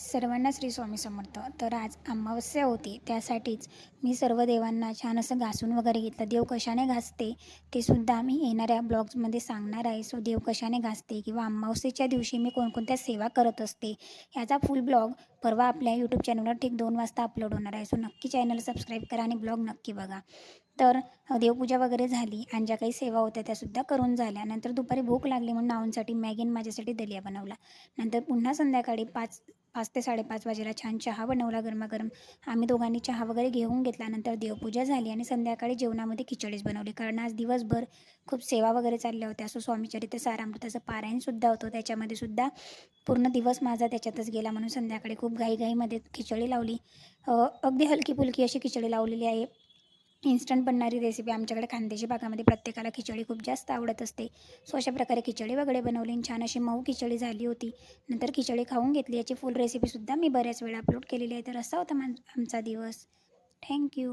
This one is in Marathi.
सर्वांना श्री स्वामी समर्थ. तर आज अमावस्या होती, त्यासाठीच मी सर्व देवांना छान असं घासून वगैरे घेतलं. देव कशाने घासते ते सुद्धा मी येणाऱ्या ब्लॉग्समध्ये सांगणार आहे. सो देव कशाने घासते किंवा अमावस्येच्या दिवशी मी कोणकोणत्या सेवा करत असते याचा फुल ब्लॉग परवा आपल्या यूट्यूब चॅनलवर ठीक 2 वाजता अपलोड होणार आहे. सो नक्की चॅनल सबस्क्राईब करा आणि ब्लॉग नक्की बघा. तर देवपूजा वगैरे झाली आणि ज्या काही सेवा होत्या त्यासुद्धा करून झाल्या. नंतर दुपारी भूक लागली म्हणून नाऊंसाठी मॅगी आणि माझ्यासाठी दलिया बनवला. नंतर पुन्हा संध्याकाळी 5 ते 5:30 वाजेला छान चहा बनवला गरमागरम. आम्ही दोघांनी चहा वगैरे घेऊन घेतला. नंतर देवपूजा झाली आणि संध्याकाळी जेवणामध्ये खिचडीच बनवली, कारण आज दिवसभर खूप सेवा वगैरे चालल्या होत्या. सो स्वामीचरित्र सारामृताचं पारायणसुद्धा होतं, त्याच्यामध्ये सुद्धा पूर्ण दिवस माझा त्याच्यातच गेला. म्हणून संध्याकाळी खूप घाईघाईमध्ये खिचडी लावली. अगदी हलकी फुलकी अशी खिचडी लावलेली आहे. इन्स्टंट बनणारी रेसिपी. आमच्याकडे खानदेशी भागामध्ये प्रत्येकाला खिचडी खूप जास्त आवडत असते. सो अशा प्रकारे खिचडी वगैरे बनवली आणि छान अशी मऊ खिचडी झाली होती. नंतर खिचडी खाऊन घेतली. याची फुल रेसिपीसुद्धा मी बऱ्याच वेळा अपलोड केलेली आहे. तर असा होता आमचा दिवस. थँक्यू.